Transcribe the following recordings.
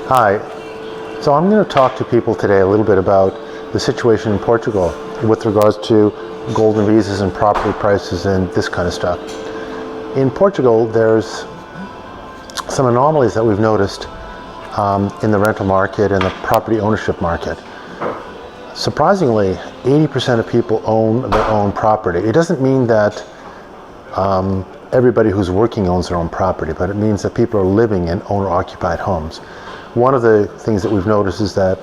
Hi. So I'm going to talk to people today a little bit about the situation in Portugal with regards to golden visas and property prices and this kind of stuff. In Portugal, there's some anomalies that we've noticed in the rental market and the property ownership market. Surprisingly, 80% of people own their own property. It doesn't mean that everybody who's working owns their own property, but it means that people are living in owner-occupied homes. One of the things that we've noticed is that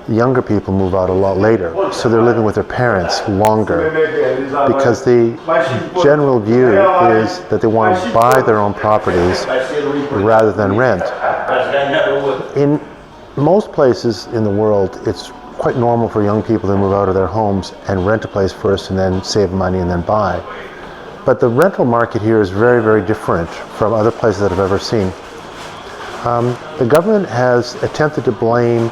younger people move out a lot later, so they're living with their parents longer, because the general view is that they want to buy their own properties rather than rent. In most places in the world, it's quite normal for young people to move out of their homes and rent a place first and then save money and then buy. But the rental market here is very, very different from other places that I've ever seen. The government has attempted to blame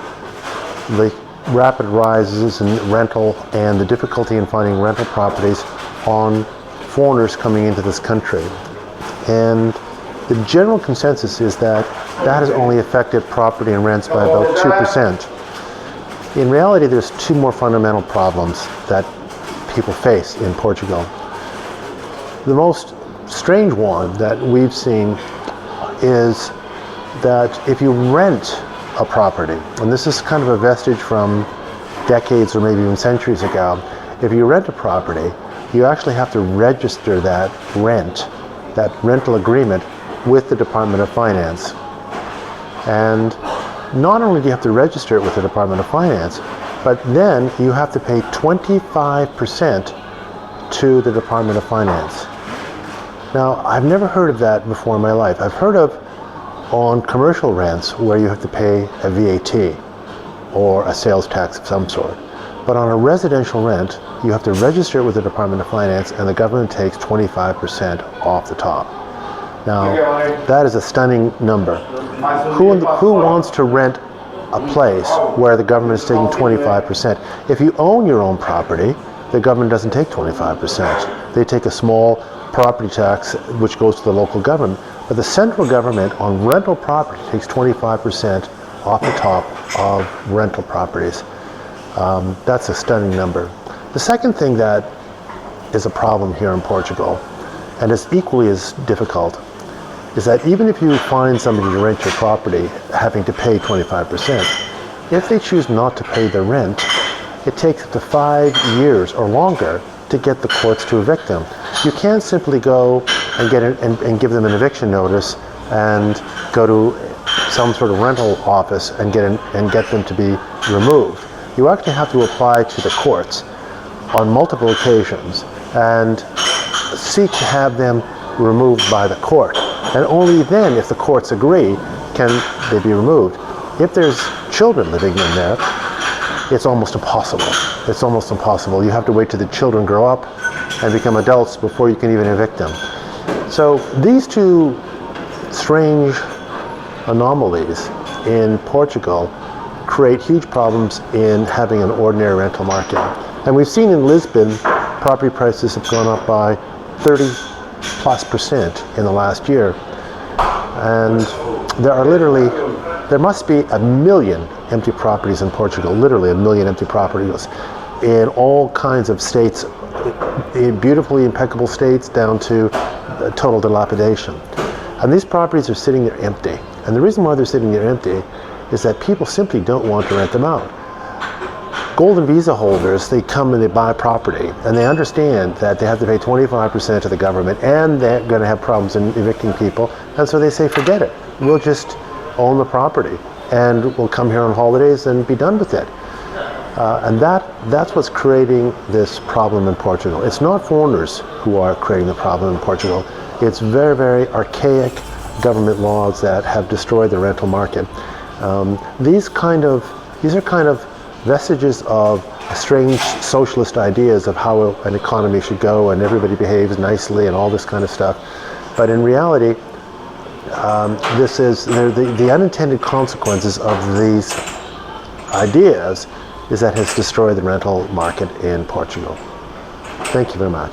the rapid rises in rental and the difficulty in finding rental properties on foreigners coming into this country. And the general consensus is that that has only affected property and rents by about 2%. In reality, there's two more fundamental problems that people face in Portugal. The most strange one that we've seen is that if you rent a property, and this is kind of a vestige from decades or maybe even centuries ago, if you rent a property, you actually have to register that rental agreement with the Department of Finance. And not only do you have to register it with the Department of Finance, but then you have to pay 25% to the Department of Finance. Now, I've never heard of that before in my life. I've heard of on commercial rents where you have to pay a VAT or a sales tax of some sort. But on a residential rent, you have to register it with the Department of Finance, and the government takes 25% off the top. Now, that is a stunning number. Who wants to rent a place where the government is taking 25%? If you own your own property, the government doesn't take 25%. They take a small property tax which goes to the local government. But the central government on rental property takes 25% off the top of rental properties. That's a stunning number. The second thing that is a problem here in Portugal, and is equally as difficult, is that even if you find somebody to rent your property having to pay 25%, if they choose not to pay the rent, it takes up to 5 years or longer to get the courts to evict them. You can't simply go and get it and give them an eviction notice and go to some sort of rental office and get them to be removed. You actually have to apply to the courts on multiple occasions and seek to have them removed by the court. And only then, if the courts agree, can they be removed. If there's children living in there, it's almost impossible. It's almost impossible. You have to wait till the children grow up and become adults before you can even evict them. So these two strange anomalies in Portugal create huge problems in having an ordinary rental market. And we've seen in Lisbon, property prices have gone up by 30+% in the last year. And there must be 1 million empty properties in Portugal, literally 1 million empty properties in all kinds of states, in beautifully impeccable states down to total dilapidation. And these properties are sitting there empty. And the reason why they're sitting there empty is that people simply don't want to rent them out. Golden visa holders, they come and they buy property, and they understand that they have to pay 25% to the government, and they're going to have problems in evicting people, and so they say, forget it. We'll just own the property, and we'll come here on holidays and be done with it. And that's what's creating this problem in Portugal. It's not foreigners who are creating the problem in Portugal. It's very, very archaic government laws that have destroyed the rental market. These are kind of vestiges of strange socialist ideas of how an economy should go and everybody behaves nicely and all this kind of stuff. But in reality, this is the unintended consequences of these ideas is that has destroyed the rental market in Portugal. Thank you very much.